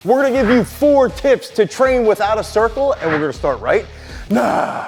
We're gonna give you 4 tips to train without a circle, and we're gonna start right now.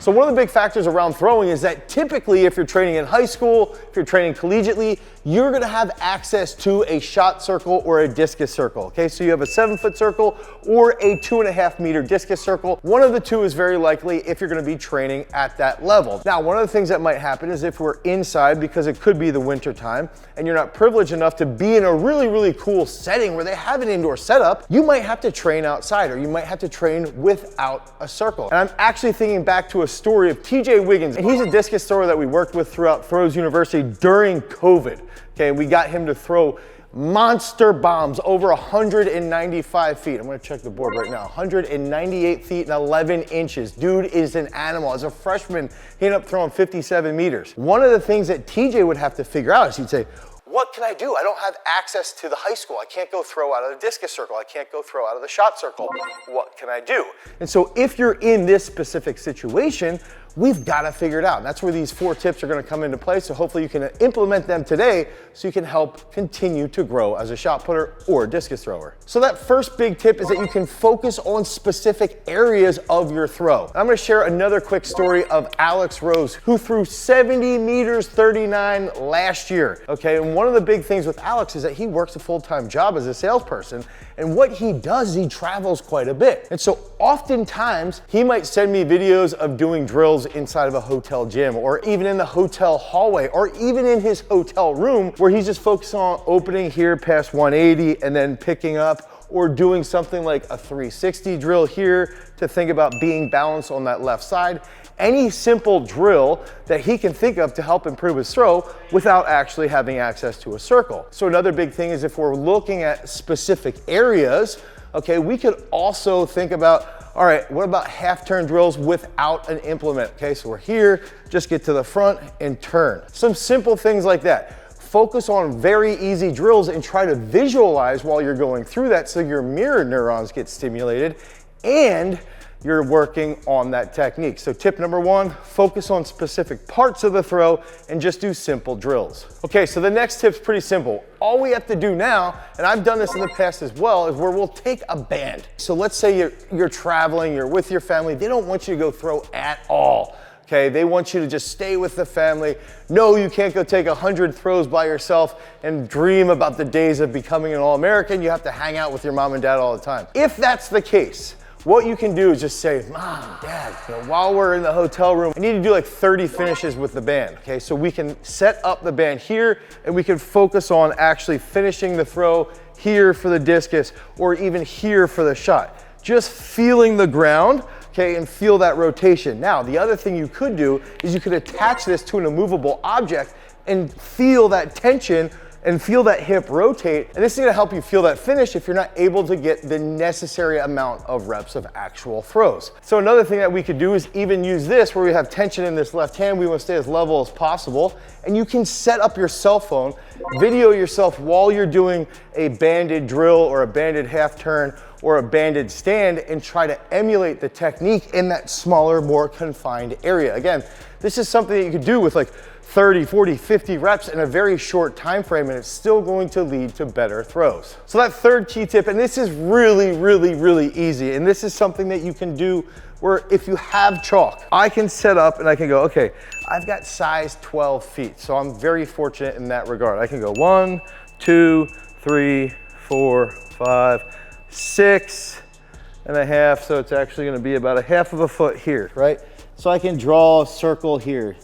So one of the big factors around throwing is that typically if you're training in high school, if you're training collegiately, you're gonna have access to a shot circle or a discus circle, okay? So you have a 7-foot circle or a 2.5-meter discus circle. One of the two is very likely if you're gonna be training at that level. Now, one of the things that might happen is if we're inside, because it could be the winter time, and you're not privileged enough to be in a really cool setting where they have an indoor setup, you might have to train outside, or you might have to train without a circle. And I'm actually thinking back to a story of TJ Wiggins, and he's a discus thrower that we worked with throughout Throws University during COVID. Okay, we got him to throw monster bombs over 195 feet. I'm gonna check the board right now. 198 feet and 11 inches. Dude is an animal. As a freshman, he ended up throwing 57 meters. One of the things that TJ would have to figure out is he'd say, what can I do? I don't have access to the high school. I can't go throw out of the discus circle. I can't go throw out of the shot circle. What can I do? And so if you're in this specific situation, we've got to figure it out. And that's where these 4 tips are going to come into play. So hopefully you can implement them today so you can help continue to grow as a shot putter or discus thrower. So that first big tip is that you can focus on specific areas of your throw. I'm going to share another quick story of Alex Rose, who threw 70 meters 39 last year. Okay, and one of the big things with Alex is that he works a full-time job as a salesperson, and what he does is he travels quite a bit. And so oftentimes he might send me videos of doing drills inside of a hotel gym, or even in the hotel hallway, or even in his hotel room, where he's just focused on opening here past 180 and then picking up, or doing something like a 360 drill here to think about being balanced on that left side. Any simple drill that he can think of to help improve his throw without actually having access to a circle. So another big thing is if we're looking at specific areas, okay, we could also think about, all right, what about half turn drills without an implement? Okay, so we're here, just get to the front and turn. Some simple things like that. Focus on very easy drills and try to visualize while you're going through that so your mirror neurons get stimulated and you're working on that technique. So tip number 1, focus on specific parts of the throw and just do simple drills. Okay, so the next tip's pretty simple. All we have to do now, and I've done this in the past as well, is where we'll take a band. So let's say you're traveling, you're with your family, they don't want you to go throw at all. Okay, they want you to just stay with the family. No, you can't go take 100 throws by yourself and dream about the days of becoming an All-American. You have to hang out with your mom and dad all the time. If that's the case, what you can do is just say, Mom, Dad, while we're in the hotel room, I need to do like 30 finishes with the band, okay? So we can set up the band here and we can focus on actually finishing the throw here for the discus or even here for the shot. Just feeling the ground, okay, and feel that rotation. Now, the other thing you could do is you could attach this to an immovable object and feel that tension and feel that hip rotate. And this is gonna help you feel that finish if you're not able to get the necessary amount of reps of actual throws. So another thing that we could do is even use this where we have tension in this left hand. We wanna stay as level as possible. And you can set up your cell phone, video yourself while you're doing a banded drill or a banded half turn or a banded stand and try to emulate the technique in that smaller, more confined area. Again, this is something that you could do with like 30, 40, 50 reps in a very short time frame, and it's still going to lead to better throws. So that third key tip, and this is really easy, and this is something that you can do where if you have chalk, I can set up and I can go, okay, I've got size 12 feet, so I'm very fortunate in that regard. I can go 1, 2, 3, 4, 5, 6.5, so it's actually gonna be about 1/2 foot here, right? So I can draw a circle here.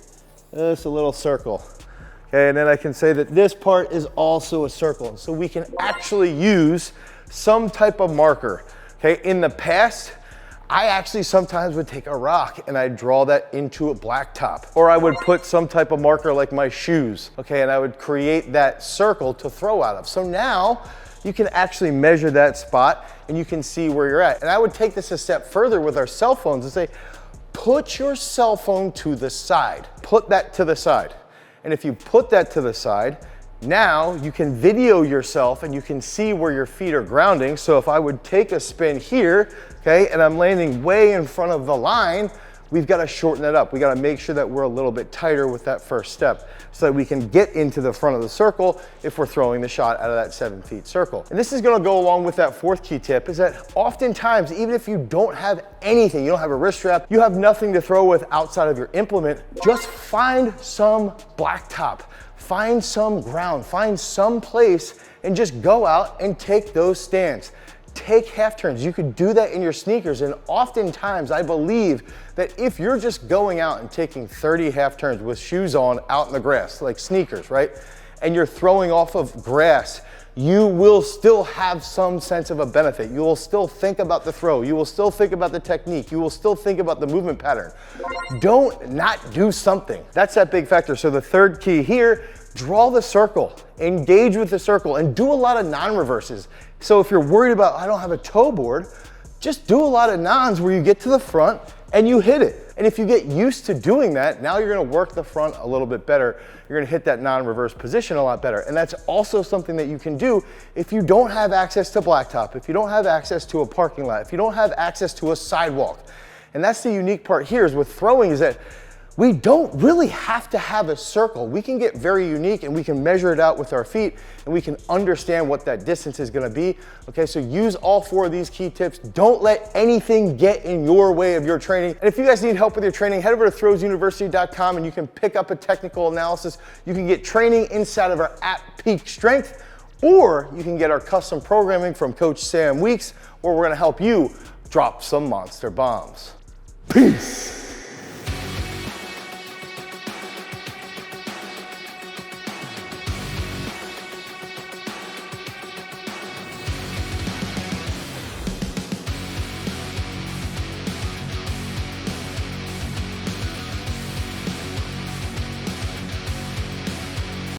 Just a little circle. Okay, and then I can say that this part is also a circle. So we can actually use some type of marker. Okay, in the past, I actually sometimes would take a rock and I'd draw that into a blacktop. Or I would put some type of marker like my shoes. Okay, and I would create that circle to throw out of. So now you can actually measure that spot and you can see where you're at. And I would take this a step further with our cell phones and say, put your cell phone to the side. Put that to the side. And if you put that to the side, now you can video yourself and you can see where your feet are grounding. So if I would take a spin here, okay, and I'm landing way in front of the line, we've got to shorten that up. We got to make sure that we're a little bit tighter with that first step so that we can get into the front of the circle if we're throwing the shot out of that 7 feet circle. And this is going to go along with that fourth key tip, is that oftentimes, even if you don't have anything, you don't have a wrist strap, you have nothing to throw with outside of your implement, just find some blacktop, find some ground, find some place, and just go out and take those stands. Take half turns. You could do that in your sneakers, and oftentimes I believe that if you're just going out and taking 30 half turns with shoes on out in the grass, like sneakers, right? And you're throwing off of grass, you will still have some sense of a benefit. You will still think about the throw. You will still think about the technique. You will still think about the movement pattern. Don't not do something. That's that big factor. So the third key here, draw the circle, engage with the circle, and do a lot of non-reverses. So if you're worried about, I don't have a toe board, just do a lot of nons where you get to the front and you hit it. And if you get used to doing that, now you're gonna work the front a little bit better. You're gonna hit that non-reverse position a lot better. And that's also something that you can do if you don't have access to blacktop, if you don't have access to a parking lot, if you don't have access to a sidewalk. And that's the unique part here is with throwing, is that we don't really have to have a circle. We can get very unique and we can measure it out with our feet and we can understand what that distance is gonna be. Okay, so use all 4 of these key tips. Don't let anything get in your way of your training. And if you guys need help with your training, head over to throwsuniversity.com and you can pick up a technical analysis. You can get training inside of our app Peak Strength, or you can get our custom programming from Coach Sam Weeks, where we're gonna help you drop some monster bombs. Peace.